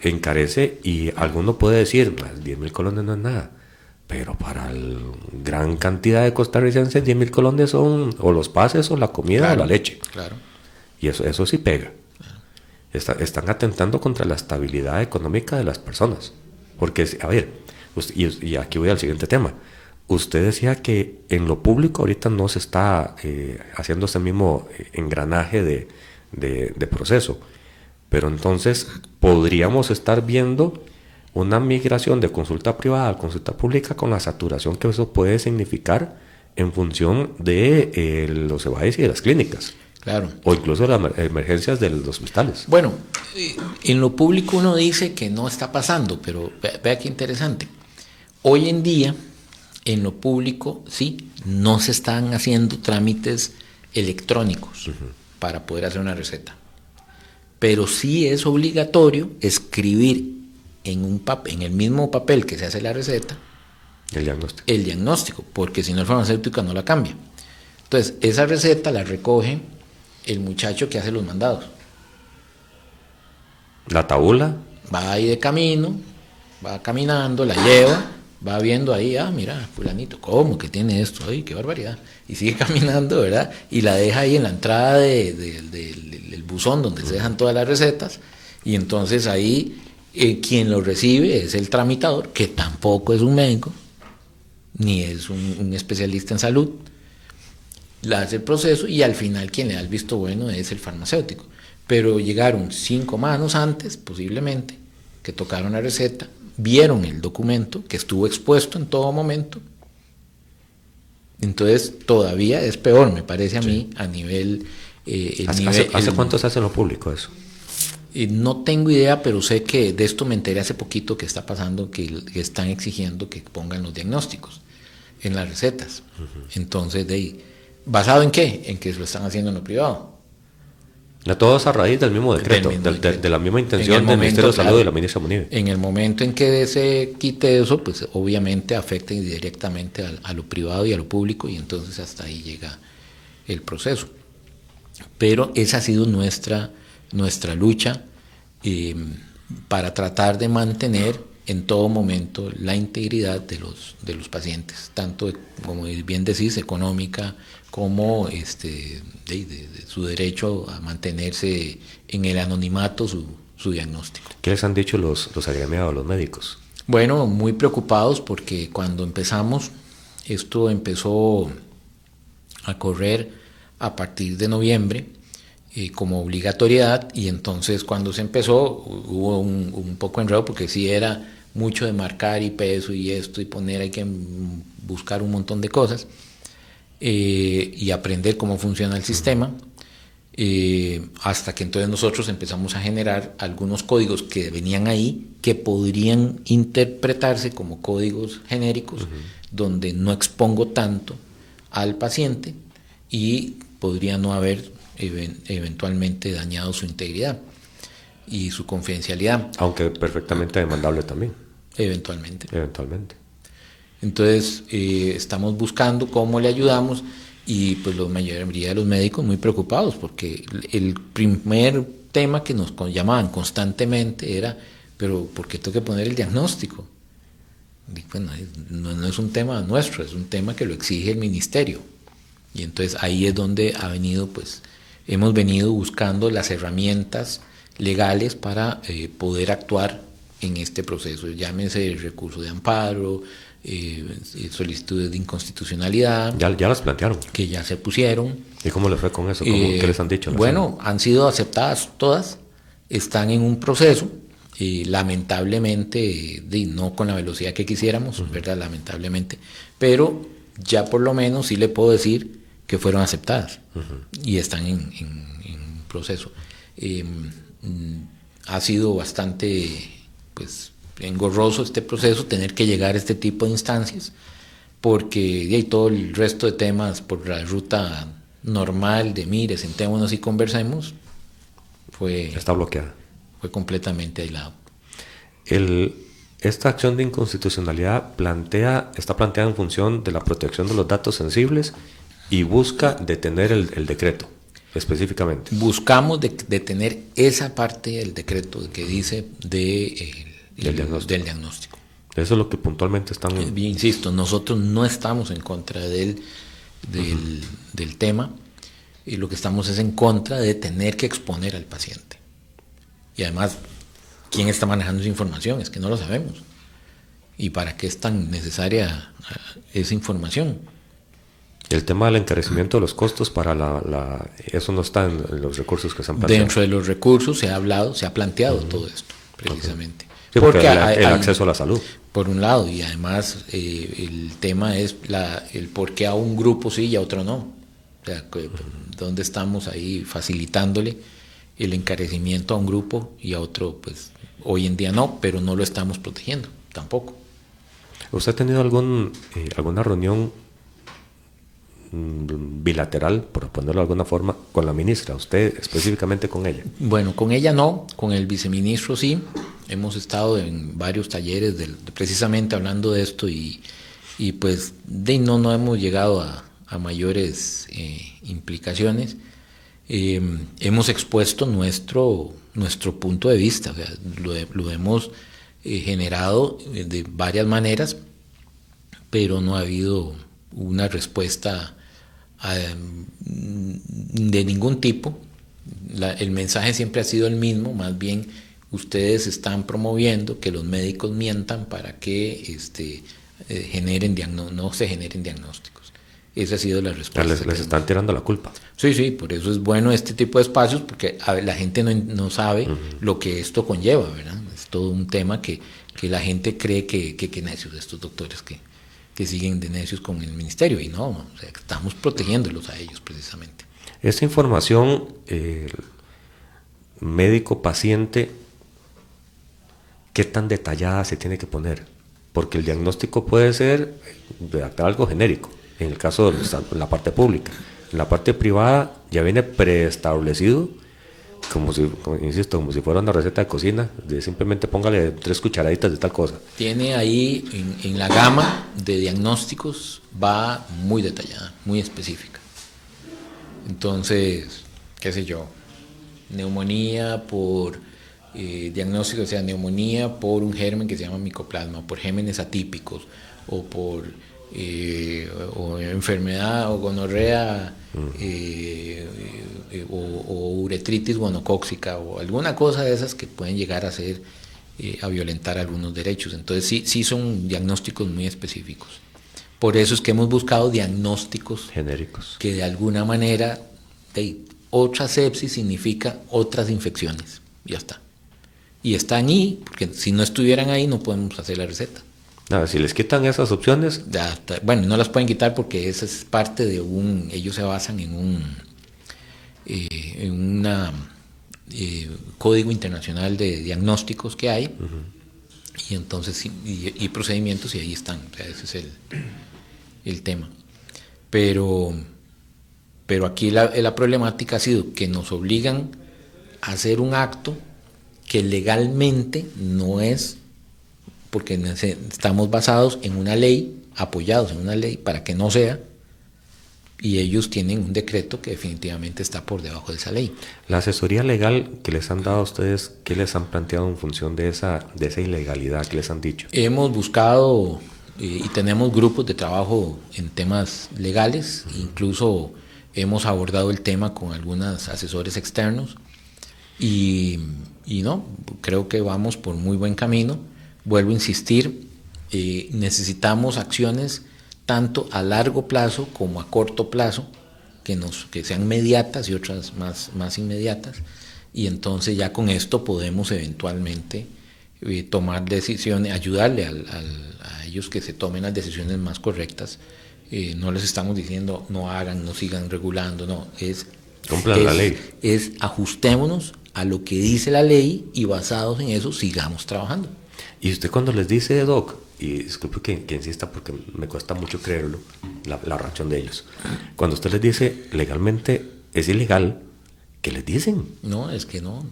encarece, y alguno puede decir, 10,000 colones no es nada, pero para la gran cantidad de costarricenses 10,000 colones son o los pases o la comida, claro, o la leche. Claro. Y eso sí pega. Están atentando contra la estabilidad económica de las personas. Porque, a ver, y aquí voy al siguiente tema. Usted decía que en lo público ahorita no se está haciendo ese mismo engranaje de proceso. Pero entonces podríamos estar viendo una migración de consulta privada a consulta pública con la saturación que eso puede significar en función de los EBAIS y de las clínicas. Claro. O incluso las emergencias de los hospitales. Bueno, en lo público uno dice que no está pasando, pero vea qué interesante. Hoy en día, en lo público, sí, no se están haciendo trámites electrónicos para poder hacer una receta. Pero sí es obligatorio escribir en el mismo papel que se hace la receta el diagnóstico, porque si no el farmacéutico no la cambia. Entonces, esa receta la recoge el muchacho que hace los mandados. La tabula. Va ahí de camino, va caminando, la lleva, va viendo ahí, mira, fulanito, ¿cómo que tiene esto? Ay, qué barbaridad. Y sigue caminando, ¿verdad? Y la deja ahí en la entrada del buzón donde se dejan todas las recetas. Y entonces ahí quien lo recibe es el tramitador, que tampoco es un médico, ni es un especialista en salud. Le hace el proceso y al final quien le da el visto bueno es el farmacéutico. Pero llegaron 5 manos antes, posiblemente, que tocaron la receta, vieron el documento que estuvo expuesto en todo momento. Entonces todavía es peor, me parece a mí, a nivel... ¿Hace cuánto se hace en lo público eso? No tengo idea, pero sé que de esto me enteré hace poquito que está pasando, que están exigiendo que pongan los diagnósticos en las recetas. Entonces, ¿basado en qué? En que lo están haciendo en lo privado. Todo es a raíz del mismo decreto, de la misma intención del Ministerio de Salud y de la ministra Munive. En el momento en que se quite eso, pues obviamente afecta directamente a lo privado y a lo público, y entonces hasta ahí llega el proceso. Pero esa ha sido nuestra lucha para tratar de mantener en todo momento la integridad de los pacientes, tanto, como bien decís, económica, como de su derecho a mantenerse en el anonimato su diagnóstico. ¿Qué les han dicho los agremiados, los médicos? Bueno, muy preocupados porque cuando empezamos, esto empezó a correr a partir de noviembre como obligatoriedad, y entonces cuando se empezó hubo un poco enredo porque sí era mucho de marcar y peso y esto y poner, hay que buscar un montón de cosas y aprender cómo funciona el sistema. hasta que entonces nosotros empezamos a generar algunos códigos que venían ahí, que podrían interpretarse como códigos genéricos, donde no expongo tanto al paciente y podría no haber eventualmente dañado su integridad y su confidencialidad. Aunque perfectamente demandable también. Eventualmente. Entonces, estamos buscando cómo le ayudamos, y pues la mayoría de los médicos muy preocupados, porque el primer tema que nos llamaban constantemente era: pero ¿por qué tengo que poner el diagnóstico? Y bueno, no es un tema nuestro, es un tema que lo exige el ministerio. Y entonces ahí es donde hemos venido buscando las herramientas legales para poder actuar en este proceso. Llámese el recurso de amparo, solicitudes de inconstitucionalidad. Ya las plantearon. Que ya se pusieron. ¿Y cómo les fue con eso? ¿Qué les han dicho? Bueno, han sido aceptadas todas, están en un proceso, lamentablemente, no con la velocidad que quisiéramos, ¿verdad? Lamentablemente, pero ya por lo menos sí le puedo decir que fueron aceptadas y están en proceso. Ha sido bastante engorroso este proceso, tener que llegar a este tipo de instancias, porque todo el resto de temas por la ruta normal de mire, sentémonos y conversemos, está bloqueada. Fue completamente aislado. Esta acción de inconstitucionalidad está planteada en función de la protección de los datos sensibles y busca detener el decreto, específicamente. Buscamos detener esa parte del decreto que dice del diagnóstico. Eso es lo que puntualmente están... Insisto, nosotros no estamos en contra del tema, y lo que estamos es en contra de tener que exponer al paciente. Y además, ¿quién está manejando esa información? Es que no lo sabemos. ¿Y para qué es tan necesaria esa información? El tema del encarecimiento de los costos para eso no está en los recursos que se han planteado. Dentro de los recursos se ha planteado todo esto, precisamente. Sí, porque el acceso a la salud. Por un lado, y además el tema es el por qué a un grupo sí y a otro no. O sea, ¿dónde estamos ahí facilitándole el encarecimiento a un grupo y a otro? Pues hoy en día no, pero no lo estamos protegiendo tampoco. ¿Usted ha tenido alguna reunión bilateral, por ponerlo de alguna forma, con la ministra? ¿Usted específicamente con ella? Bueno, con ella no, con el viceministro sí. Hemos estado en varios talleres precisamente hablando de esto, y pues no hemos llegado a mayores implicaciones. Hemos expuesto nuestro punto de vista, o sea, lo hemos generado de varias maneras, pero no ha habido una respuesta de ningún tipo. El mensaje siempre ha sido el mismo: más bien ustedes están promoviendo que los médicos mientan para que no se generen diagnósticos. Esa ha sido la respuesta. Les están tirando la culpa. Sí, por eso es bueno este tipo de espacios, porque la gente no sabe lo que esto conlleva, ¿verdad? Es todo un tema que la gente cree que necios estos doctores que siguen de necios con el ministerio, y no, o sea, estamos protegiéndolos a ellos precisamente. Esta información médico-paciente, ¿qué tan detallada se tiene que poner? Porque el diagnóstico puede ser algo genérico, en el caso de la parte pública. En la parte privada ya viene preestablecido, como si fuera una receta de cocina, simplemente póngale 3 cucharaditas de tal cosa. Tiene ahí, en la gama de diagnósticos, va muy detallada, muy específica. Entonces, qué sé yo, neumonía por diagnóstico, o sea, neumonía por un germen que se llama micoplasma, por gérmenes atípicos, o por o enfermedad o gonorrea, o uretritis gonocóxica, o alguna cosa de esas que pueden llegar a ser a violentar algunos derechos. Entonces sí son diagnósticos muy específicos. Por eso es que hemos buscado diagnósticos genéricos, que de alguna manera, otra sepsis significa otras infecciones, ya está. Y están ahí, porque si no estuvieran ahí no podemos hacer la receta. Nada, si les quitan esas opciones... Bueno, no las pueden quitar porque esa es parte de ellos se basan en en un código internacional de diagnósticos que hay, y entonces y procedimientos, y ahí están. O sea, ese es el tema. Pero aquí la problemática ha sido que nos obligan a hacer un acto que legalmente no es, porque estamos basados en una ley, apoyados en una ley para que no sea, y ellos tienen un decreto que definitivamente está por debajo de esa ley. La asesoría legal que les han dado a ustedes, ¿qué les han planteado en función de esa ilegalidad? ¿Qué les han dicho? Hemos buscado y tenemos grupos de trabajo en temas legales, incluso hemos abordado el tema con algunos asesores externos, y no, creo que vamos por muy buen camino. Vuelvo a insistir, necesitamos acciones tanto a largo plazo como a corto plazo, que sean mediatas y otras más inmediatas, y entonces ya con esto podemos eventualmente tomar decisiones, ayudarle a ellos que se tomen las decisiones más correctas. No les estamos diciendo no hagan, no sigan regulando, no, cumplan la ley. Es ajustémonos a lo que dice la ley y basados en eso sigamos trabajando. Y usted cuando les dice, Doc, y disculpe que insista porque me cuesta mucho creerlo, la reacción de ellos, cuando usted les dice legalmente es ilegal, ¿qué les dicen? No, es que no,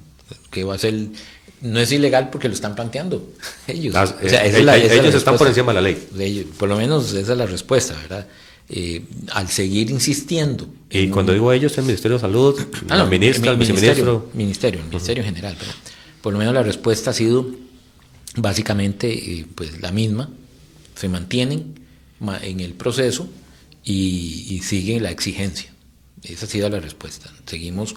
que va a ser, no es ilegal porque lo están planteando ellos. Ellos están por encima de la ley. Por lo menos esa es la respuesta, ¿verdad? Al seguir insistiendo. Y cuando digo ellos, el Ministerio de Salud, la ministra, el viceministro. Ministerio en general. Pero por lo menos la respuesta ha sido básicamente pues la misma. Se mantienen en el proceso y sigue la exigencia. Esa ha sido la respuesta. Seguimos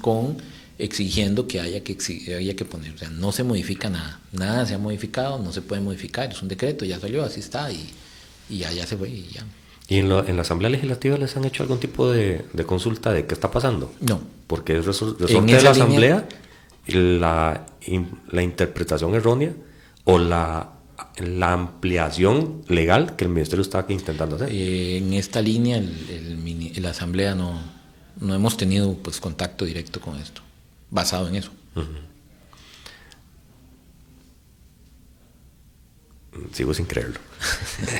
exigiendo que haya que poner. O sea, no se modifica nada. Nada se ha modificado, no se puede modificar. Es un decreto, ya salió, así está y ya se fue y ya. ¿Y en la Asamblea Legislativa les han hecho algún tipo de consulta de qué está pasando? No. Porque es resorte de la Asamblea la interpretación errónea o la ampliación legal que el Ministerio está intentando hacer. En esta línea la Asamblea no hemos tenido pues contacto directo con esto, basado en eso. Sigo sin creerlo.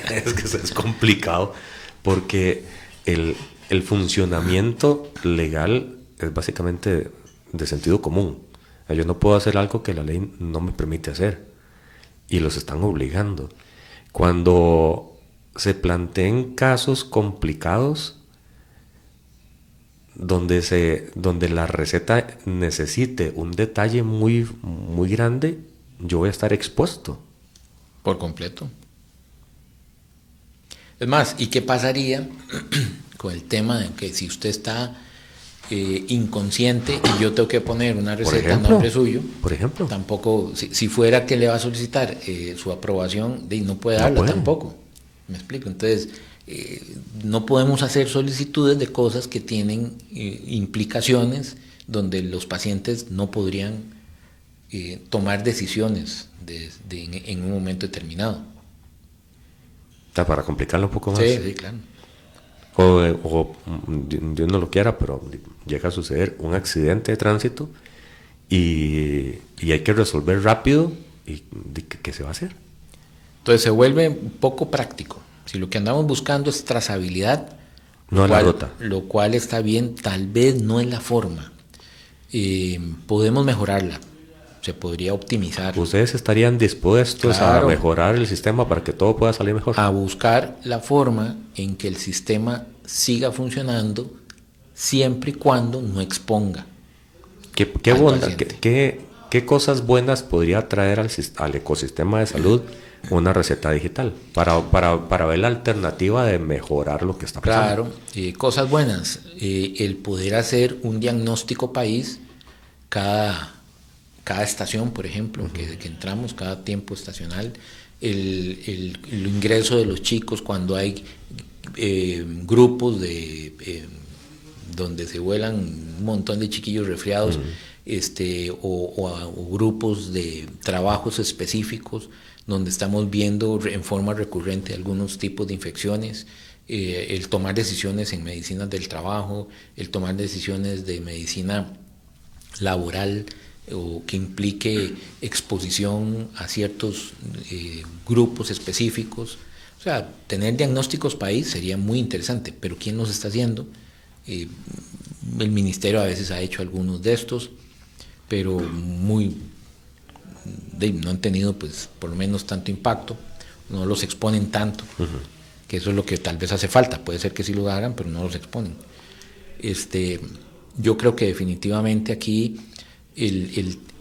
Es que es complicado porque el funcionamiento legal es básicamente de sentido común. Yo no puedo hacer algo que la ley no me permite hacer y los están obligando. Cuando se planteen casos complicados donde la receta necesite un detalle muy, muy grande, yo voy a estar expuesto. Por completo. Es más, ¿y qué pasaría con el tema de que si usted está inconsciente y yo tengo que poner una receta a nombre suyo? Por ejemplo. Tampoco, si fuera que le va a solicitar su aprobación, no puede darla tampoco. ¿Me explico? Entonces, no podemos hacer solicitudes de cosas que tienen implicaciones donde los pacientes no podrían tomar decisiones en un momento determinado. Para complicarlo un poco más. Sí, claro. O Dios no lo quiera, pero llega a suceder un accidente de tránsito y hay que resolver rápido. ¿Y qué se va a hacer? Entonces se vuelve un poco práctico. Si lo que andamos buscando es trazabilidad, no es la ruta, lo cual está bien, tal vez no es la forma. Podemos mejorarla. Se podría optimizar. ¿Ustedes estarían dispuestos a mejorar el sistema para que todo pueda salir mejor? A buscar la forma en que el sistema siga funcionando siempre y cuando no exponga. ¿Qué cosas buenas podría traer al ecosistema de salud una receta digital para ver la alternativa de mejorar lo que está pasando? Claro, cosas buenas. El poder hacer un diagnóstico país cada estación, por ejemplo, que entramos, cada tiempo estacional, el ingreso de los chicos cuando hay grupos donde se vuelan un montón de chiquillos resfriados, o grupos de trabajos específicos donde estamos viendo en forma recurrente algunos tipos de infecciones, el tomar decisiones en medicina del trabajo, el tomar decisiones de medicina laboral o que implique exposición a ciertos grupos específicos. O sea, tener diagnósticos país sería muy interesante, pero ¿quién los está haciendo? El ministerio a veces ha hecho algunos de estos, pero no han tenido, pues, por lo menos tanto impacto, no los exponen tanto, que eso es lo que tal vez hace falta. Puede ser que sí lo hagan, pero no los exponen. Yo creo que definitivamente aquí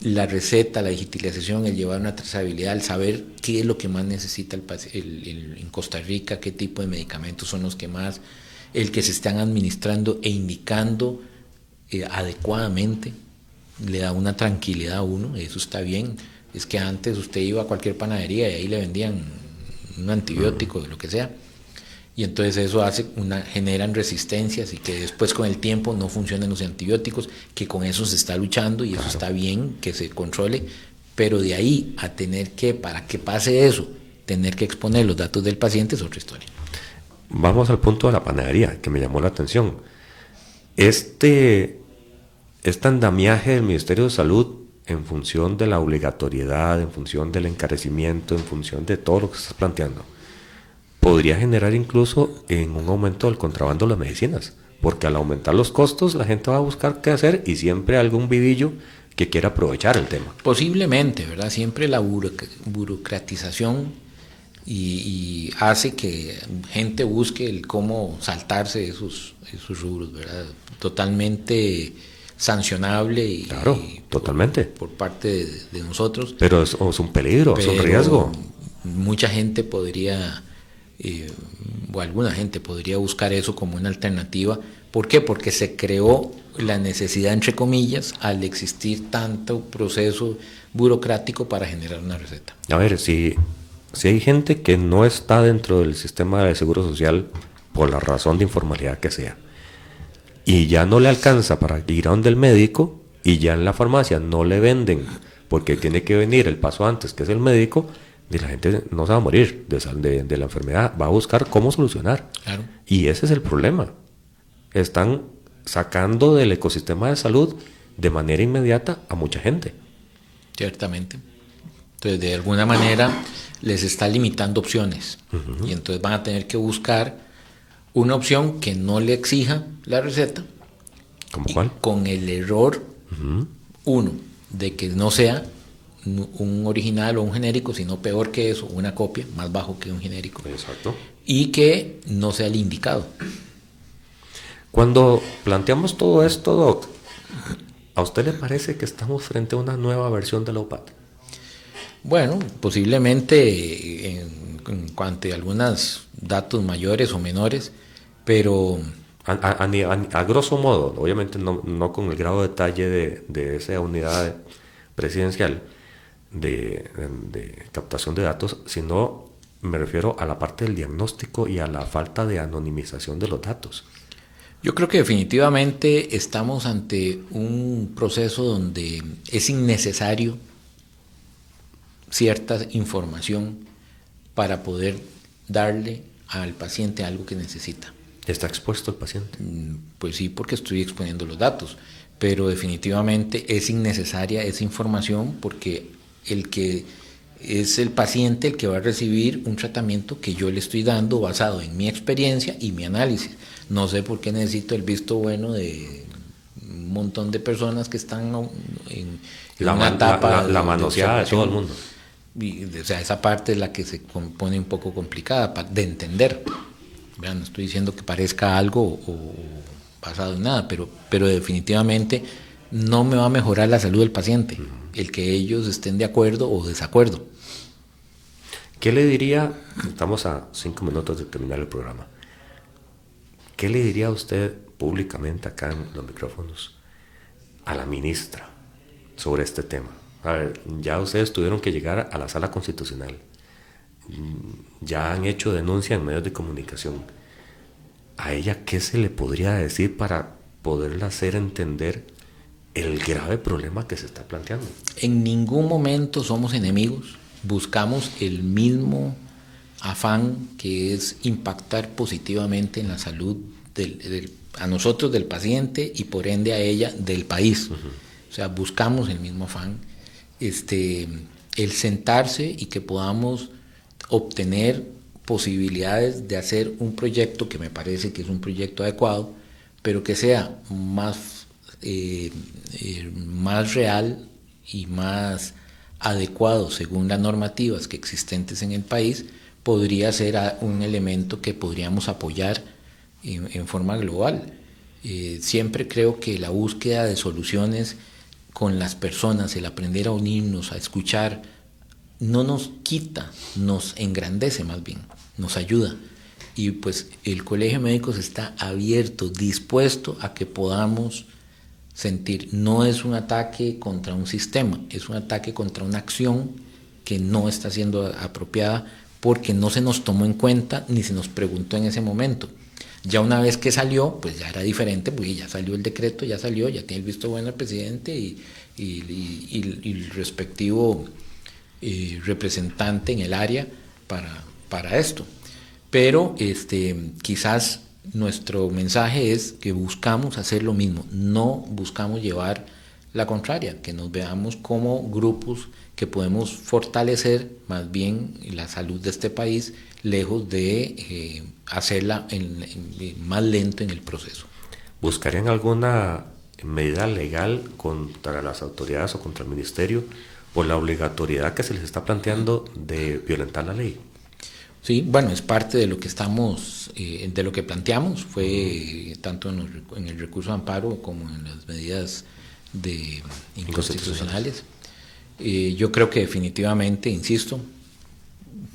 la receta, la digitalización, el llevar una trazabilidad, el saber qué es lo que más necesita en Costa Rica, qué tipo de medicamentos son los que más, el que se están administrando e indicando adecuadamente, le da una tranquilidad a uno, eso está bien. Es que antes usted iba a cualquier panadería y ahí le vendían un antibiótico, lo que sea, y entonces eso generan resistencias y que después con el tiempo no funcionan los antibióticos, que con eso se está luchando y eso está bien que se controle, pero de ahí a para que pase eso, tener que exponer los datos del paciente es otra historia. Vamos al punto de la panadería, que me llamó la atención. Este andamiaje del Ministerio de Salud en función de la obligatoriedad, en función del encarecimiento, en función de todo lo que se está planteando, podría generar incluso en un aumento del contrabando de las medicinas, porque al aumentar los costos la gente va a buscar qué hacer y siempre algún vivillo que quiera aprovechar el tema. Posiblemente, ¿verdad? Siempre la burocratización y hace que gente busque el cómo saltarse esos rubros, ¿verdad? Totalmente sancionable y claro, totalmente por parte de nosotros. Pero es un peligro, es un riesgo. Mucha gente podría, o alguna gente podría buscar eso como una alternativa. ¿Por qué? Porque se creó la necesidad, entre comillas, al existir tanto proceso burocrático para generar una receta. A ver, si hay gente que no está dentro del sistema de seguro social por la razón de informalidad que sea, y ya no le alcanza para ir a donde el médico, y ya en la farmacia no le venden porque tiene que venir el paso antes, que es el médico, y la gente no se va a morir de la enfermedad, va a buscar cómo solucionar. Claro. Y ese es el problema. Están sacando del ecosistema de salud de manera inmediata a mucha gente. Ciertamente. Entonces, de alguna manera les está limitando opciones. Y entonces van a tener que buscar una opción que no le exija la receta. ¿Cómo cuál? Con el error, uno, de que no sea un original o un genérico, sino peor que eso, una copia, más bajo que un genérico. Exacto. Y que no sea el indicado. Cuando planteamos todo esto, Doc, ¿a usted le parece que estamos frente a una nueva versión de la OPAT? Bueno, posiblemente en cuanto a algunos datos mayores o menores, pero a grosso modo, obviamente no con el grado de detalle de esa unidad presidencial de captación de datos, sino me refiero a la parte del diagnóstico y a la falta de anonimización de los datos. Yo creo que definitivamente estamos ante un proceso donde es innecesario cierta información para poder darle al paciente algo que necesita. ¿Está expuesto el paciente? Pues sí, porque estoy exponiendo los datos, pero definitivamente es innecesaria esa información porque el que es el paciente el que va a recibir un tratamiento que yo le estoy dando basado en mi experiencia y mi análisis. No sé por qué necesito el visto bueno de un montón de personas que están en una etapa la manoseada de todo el mundo. Y, o sea, esa parte es la que se pone un poco complicada de entender. Vean, no estoy diciendo que parezca algo o basado en nada, pero definitivamente no me va a mejorar la salud del paciente el que ellos estén de acuerdo o desacuerdo. ¿Qué le diría? Estamos a 5 minutos de terminar el programa. ¿Qué le diría a usted públicamente acá en los micrófonos a la ministra sobre este tema? A ver, ya ustedes tuvieron que llegar a la sala constitucional, ya han hecho denuncia en medios de comunicación. ¿A ella qué se le podría decir para poderla hacer entender el grave problema que se está planteando? En ningún momento somos enemigos, buscamos el mismo afán que es impactar positivamente en la salud a nosotros del paciente y por ende a ella del país. O sea, buscamos el mismo afán, el sentarse y que podamos obtener posibilidades de hacer un proyecto que me parece que es un proyecto adecuado, pero que sea más real y más adecuado según las normativas que existentes en el país, podría ser un elemento que podríamos apoyar en forma global. Siempre creo que la búsqueda de soluciones con las personas, el aprender a unirnos, a escuchar, no nos quita, nos engrandece más bien, nos ayuda. Y pues el Colegio de Médicos está abierto, dispuesto a que podamos sentir. No es un ataque contra un sistema, es un ataque contra una acción que no está siendo apropiada porque no se nos tomó en cuenta ni se nos preguntó en ese momento. Ya una vez que salió, pues ya era diferente, porque ya salió el decreto, ya salió, ya tiene el visto bueno el presidente y el respectivo representante en el área para esto. Pero quizás nuestro mensaje es que buscamos hacer lo mismo, no buscamos llevar la contraria, que nos veamos como grupos que podemos fortalecer más bien la salud de este país, lejos de hacerla más lento en el proceso. ¿Buscarían alguna medida legal contra las autoridades o contra el ministerio por la obligatoriedad que se les está planteando de violentar la ley? Sí, bueno, es parte de lo que de lo que planteamos, fue tanto en el recurso de amparo como en las medidas inconstitucionales. Yo creo que definitivamente, insisto,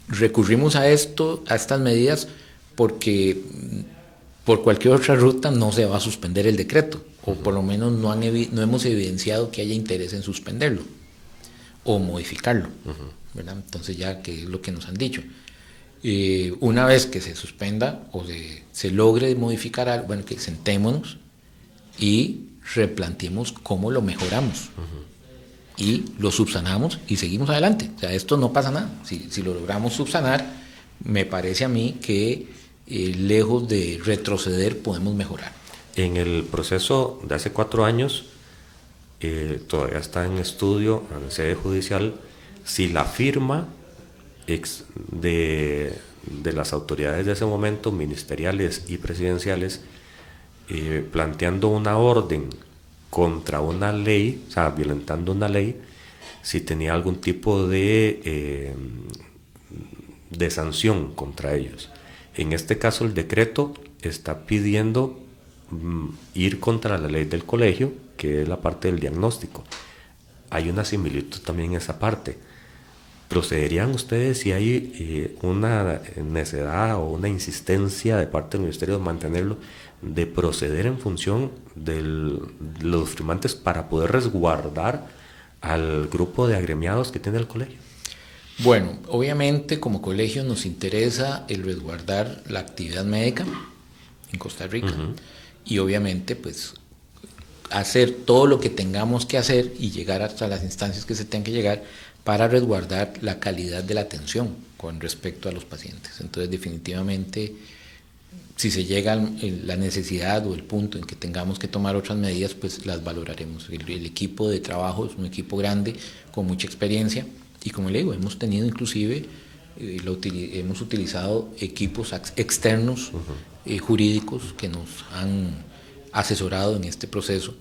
recurrimos a estas medidas porque por cualquier otra ruta no se va a suspender el decreto, o por lo menos no hemos evidenciado que haya interés en suspenderlo o modificarlo, ¿verdad? Entonces ya que es lo que nos han dicho. Una vez que se suspenda o se logre modificar algo, bueno, que sentémonos y replanteemos cómo lo mejoramos y lo subsanamos y seguimos adelante. O sea, esto no pasa nada. Si lo logramos subsanar, me parece a mí que lejos de retroceder podemos mejorar. En el proceso de hace 4 años, todavía está en estudio en la sede judicial si la firma de las autoridades de ese momento, ministeriales y presidenciales, planteando una orden contra una ley, o sea, violentando una ley, si tenía algún tipo de sanción contra ellos. En este caso, el decreto está pidiendo ir contra la ley del colegio, que es la parte del diagnóstico. Hay una similitud también en esa parte. ¿Procederían ustedes si hay una necedad o una insistencia de parte del Ministerio de mantenerlo, de proceder en función de los firmantes para poder resguardar al grupo de agremiados que tiene el colegio? Bueno, obviamente como colegio nos interesa el resguardar la actividad médica en Costa Rica y obviamente pues hacer todo lo que tengamos que hacer y llegar hasta las instancias que se tengan que llegar para resguardar la calidad de la atención con respecto a los pacientes. Entonces, definitivamente, si se llega a la necesidad o el punto en que tengamos que tomar otras medidas, pues las valoraremos. El equipo de trabajo es un equipo grande, con mucha experiencia, y como le digo, hemos tenido inclusive, hemos utilizado equipos externos jurídicos que nos han asesorado en este proceso,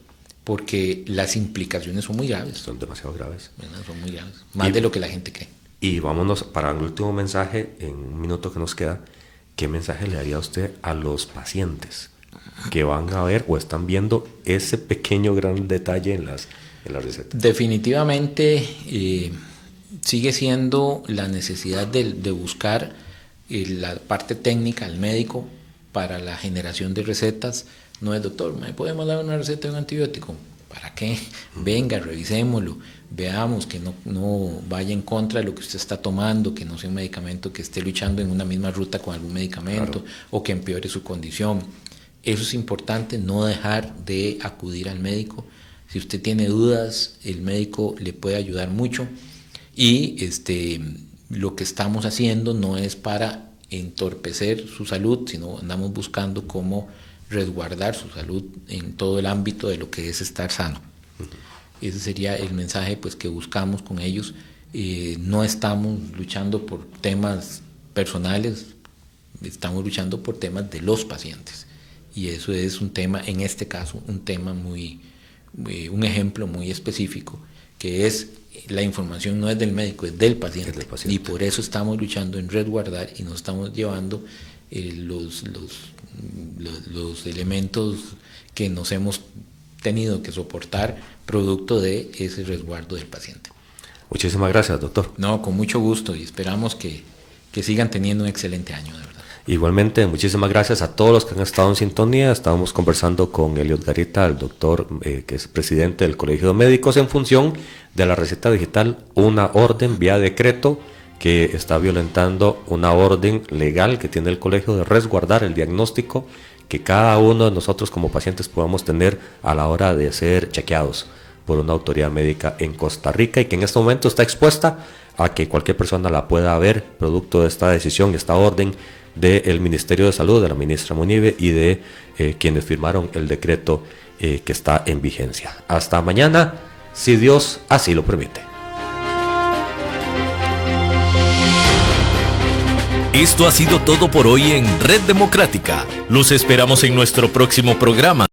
porque las implicaciones son muy graves. Son demasiado graves. Son muy graves, más de lo que la gente cree. Y vámonos para el último mensaje, en un minuto que nos queda. ¿Qué mensaje le daría usted a los pacientes que van a ver o están viendo ese pequeño gran detalle en las recetas? Definitivamente sigue siendo la necesidad de buscar la parte técnica, el médico, para la generación de recetas. No es, doctor, ¿me podemos dar una receta de un antibiótico? ¿Para qué? Venga, revisémoslo, veamos que no vaya en contra de lo que usted está tomando, que no sea un medicamento que esté luchando en una misma ruta con algún medicamento, claro, o que empeore su condición. Eso es importante, no dejar de acudir al médico. Si usted tiene dudas, el médico le puede ayudar mucho y lo que estamos haciendo no es para entorpecer su salud, sino andamos buscando cómo resguardar su salud en todo el ámbito de lo que es estar sano. Ese sería el mensaje pues, que buscamos con ellos. No estamos luchando por temas personales, estamos luchando por temas de los pacientes. Y eso es un tema, en este caso, un tema un ejemplo muy específico, que es la información no es del médico, es del paciente. Y por eso estamos luchando en resguardar y nos estamos llevando los elementos que nos hemos tenido que soportar producto de ese resguardo del paciente. Muchísimas gracias, doctor. No, con mucho gusto y esperamos que sigan teniendo un excelente año, de verdad. Igualmente, muchísimas gracias a todos los que han estado en sintonía. Estábamos conversando con Eliot Garita, el doctor que es presidente del Colegio de Médicos, en función de la receta digital, una orden vía decreto que está violentando una orden legal que tiene el colegio de resguardar el diagnóstico que cada uno de nosotros como pacientes podamos tener a la hora de ser chequeados por una autoridad médica en Costa Rica, y que en este momento está expuesta a que cualquier persona la pueda ver producto de esta decisión y esta orden del Ministerio de Salud, de la ministra Munive y de quienes firmaron el decreto que está en vigencia. Hasta mañana, si Dios así lo permite. Esto ha sido todo por hoy en Red Democrática. Los esperamos en nuestro próximo programa.